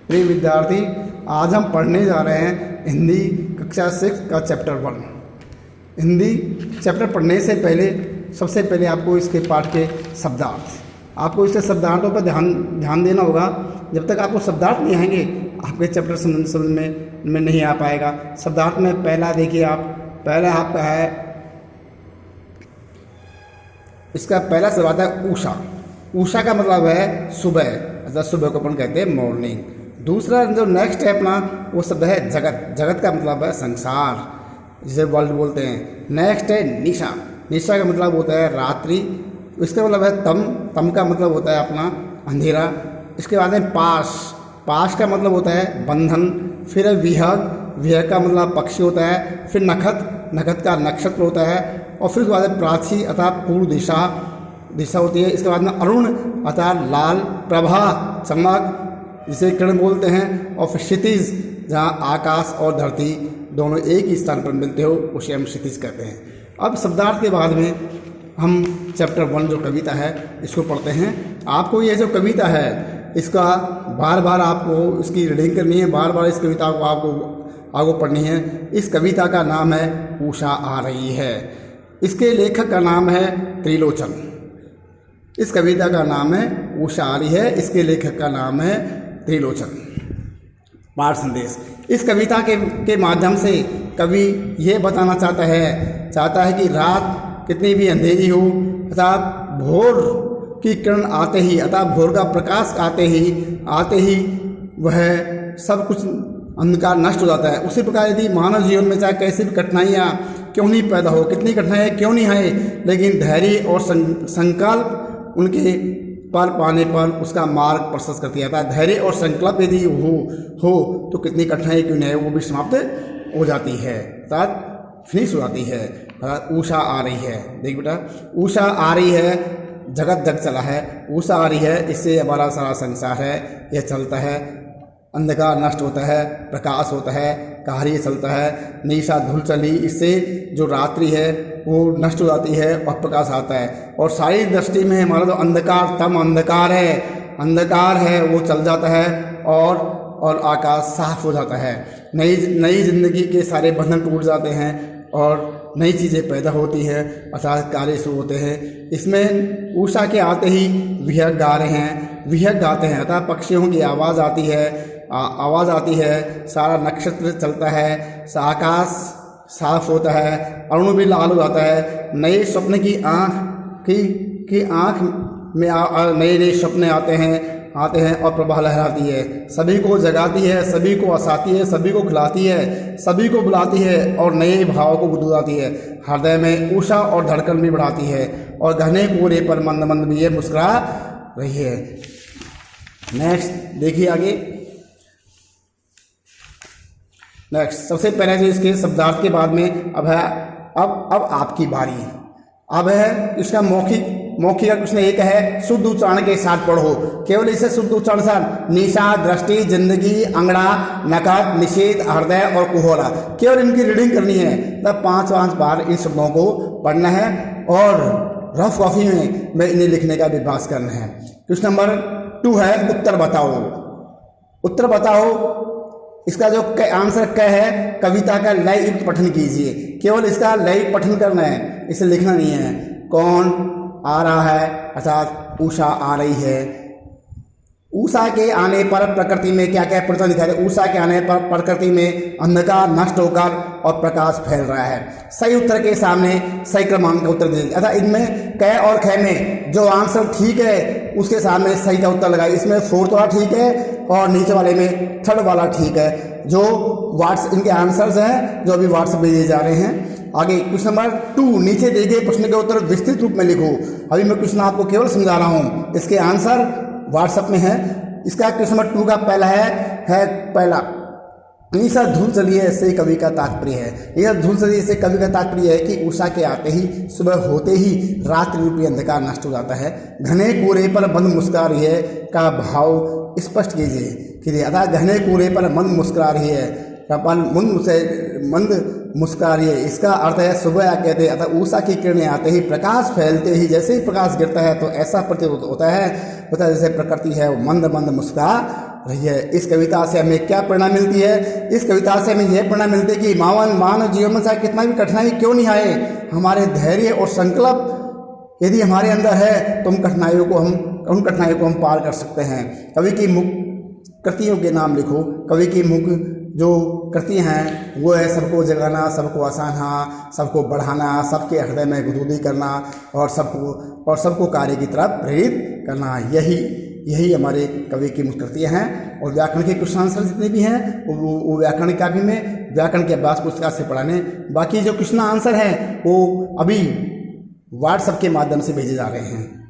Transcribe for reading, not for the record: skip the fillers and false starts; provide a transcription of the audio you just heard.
प्रिय विद्यार्थी, आज हम पढ़ने जा रहे हैं हिंदी कक्षा 6 का चैप्टर 1। हिंदी चैप्टर पढ़ने से पहले सबसे पहले आपको इसके पाठ के शब्दार्थ, आपको इसके शब्दार्थों पर ध्यान देना होगा। जब तक आपको शब्दार्थ नहीं आएंगे आपके चैप्टर समझ में नहीं आ पाएगा। शब्दार्थ में पहला देखिए, पहला आपका है, इसका पहला शब्द आता है ऊषा। ऊषा का मतलब है सुबह, मतलब सुबह को अपन कहते हैं मॉर्निंग। दूसरा जो नेक्स्ट है अपना वो शब्द है जगत। जगत का मतलब है संसार, जिसे वर्ल्ड बोलते हैं। नेक्स्ट है निशा। निशा का मतलब होता है रात्रि। इसका मतलब है तम। तम का मतलब होता है अपना अंधेरा। इसके बाद है पाश। पाश का मतलब होता है बंधन। फिर है विहग। विहग का मतलब पक्षी होता है। फिर नखत। नखत का नक्षत्र होता है। और फिर उसके बाद है प्राची अर्थात पूर्व दिशा होती है। इसके बाद में अरुण अर्थात लाल। प्रभा चमक, जिसे किरण बोलते हैं। और फिर क्षितिज, जहाँ आकाश और धरती दोनों एक ही स्थान पर मिलते हो उसे हम क्षितिज कहते हैं। अब शब्दार्थ के बाद में हम चैप्टर 1 जो कविता है इसको पढ़ते हैं। आपको ये जो कविता है इसका बार बार आपको इसकी रीडिंग करनी है, बार बार इस कविता को आपको आगे पढ़नी है। इस कविता का नाम है उषा आ रही है। इसके लेखक का नाम है त्रिलोचन। इस कविता का नाम है उषा आ रही है। इसके लेखक का नाम है त्रिलोचन। पाठ संदेश। इस कविता के माध्यम से कवि ये बताना चाहता है कि रात कितनी भी अंधेरी हो, अर्थात भोर की किरण आते ही, अर्थात भोर का प्रकाश आते ही वह सब कुछ अंधकार नष्ट हो जाता है। उसी प्रकार यदि मानव जीवन में चाहे कैसी भी कठिनाइयाँ क्यों नहीं पैदा हो, कितनी कठिनाइयाँ क्यों नहीं आए, लेकिन धैर्य और संकल्प उनके पर पाने पर उसका मार्ग प्रशस्त कर दिया था। धैर्य और संकल्प यदि हो तो कितनी कठिनाई क्यों नहीं है वो भी समाप्त हो जाती है, अर्थात फिनिश हो जाती है। उषा आ रही है। देख बेटा, उषा आ रही है, जगत जग चला है। उषा आ रही है, इससे हमारा सारा संसार है यह चलता है। अंधकार नष्ट होता है, प्रकाश होता है, कार्य चलता है। निशा धूल चली, इससे जो रात्रि है वो नष्ट हो जाती है और प्रकाश आता है। और सारी दृष्टि में हमारा जो अंधकार, तम अंधकार है वो चल जाता है और आकाश साफ हो जाता है। नई जिंदगी के सारे बंधन टूट जाते हैं और नई चीज़ें पैदा होती हैं, अर्थात कार्य शुरू होते हैं। इसमें उषा के आते ही विहग गा रहे हैं, विहग गाते हैं, अर्थात पक्षियों की आवाज़ आती है, सारा नक्षत्र चलता है, आकाश साफ होता है, अरुण भी लाल हो जाता है। नए स्वप्न की आँख में नए सपने आते हैं और प्रभा लहराती है, सभी को जगाती है, सभी को हंसाती है, सभी को खिलाती है, सभी को बुलाती है और नए भाव को बुदबुदाती है। हृदय में उषा और धड़कन भी बढ़ाती है और घने कोहरे पर मंद मंद भी ये मुस्कुरा रही है। नेक्स्ट देखिए आगे। नेक्स्ट सबसे पहले जो इसके शब्दार्थ के बाद में अब आपकी बारी। अब है इसका मौखिक का प्रश्न एक है, शुद्ध उच्चारण के साथ पढ़ो। केवल इसे शुद्ध उच्चारण साथ, निशा, दृष्टि, जिंदगी, अंगड़ा, नकद, निषेध, हृदय और कुहोरा, केवल इनकी रीडिंग करनी है। तब 5 बार इन शब्दों को पढ़ना है और रफ कॉपी में इन्हें लिखने का अभ्यास करना है। क्वेश्चन नंबर 2 है, उत्तर बताओ। इसका जो आंसर क है, कविता का लय युक्त पठन कीजिए। केवल इसका लय पठन करना है, इसे लिखना नहीं है। कौन आ रहा है, अर्थात उषा आ रही है। उषा के आने पर प्रकृति में क्या क्या परिवर्तन दिखाई दे। उषा के आने पर प्रकृति में अंधकार नष्ट होकर और प्रकाश फैल रहा है। सही उत्तर के सामने सही क्रमांक का उत्तर दीजिए, अर्थात इनमें क और ख में जो आंसर ठीक है उसके सामने सही का उत्तर लगाइए। इसमें 4th वाला ठीक है और नीचे वाले में 3rd वाला ठीक है। जो इनके आंसर्स हैं जो अभी व्हाट्सएप में दिए जा रहे हैं। आगे क्वेश्चन नंबर 2, नीचे दिए गए प्रश्न के उत्तर विस्तृत रूप में लिखो। अभी मैं क्वेश्चन आपको केवल समझा रहा हूँ, इसके आंसर व्हाट्सएप में है। इसका क्वेश्चन नंबर 2 का पहला निशा धूल चली है, इससे कवि का तात्पर्य है। यह धूल चली से कवि का तात्पर्य है कि उषा के आते ही, सुबह होते ही रात्रि रूपी अंधकार नष्ट हो जाता है। घने कोहरे पर बंद मुस्कुरा रही है का भाव स्पष्ट कीजिए। अर्थात घने कोहरे पर मंद मुस्कुरा रही है, मंद मुस्कुरा रही है, इसका अर्थ है सुबह कहते हैं, अर्थात उषा की किरणें आते ही, प्रकाश फैलते ही, जैसे ही प्रकाश गिरता है तो ऐसा प्रतीत होता है जैसे प्रकृति है वो मंद मंद मुस्कुरा रही है। इस कविता से हमें क्या प्रेरणा मिलती है? इस कविता से हमें यह प्रेरणा मिलती है कि मानव जीवन में चाहे कितना भी कठिनाई क्यों नहीं आए, हमारे धैर्य और संकल्प यदि हमारे अंदर है तो उन कठिनाइयों को हम पार कर सकते हैं। कवि की मुख्य कृतियों के नाम लिखो। कवि की मुख्य जो कृतियाँ हैं वो है सबको जगाना, सबको हंसाना, सबको बढ़ाना, सबके हृदय में गुदगुदी करना और सबको कार्य की तरफ प्रेरित करना। यही हमारे कवि की मुख्य कृतियाँ हैं। और व्याकरण के क्वेश्चन आंसर जितने भी हैं वो व्याकरण काव्य में व्याकरण के अभ्यास पुस्तिका से पढ़ाने। बाकी जो क्वेश्चन आंसर हैं वो अभी व्हाट्सएप के माध्यम से भेजे जा रहे हैं।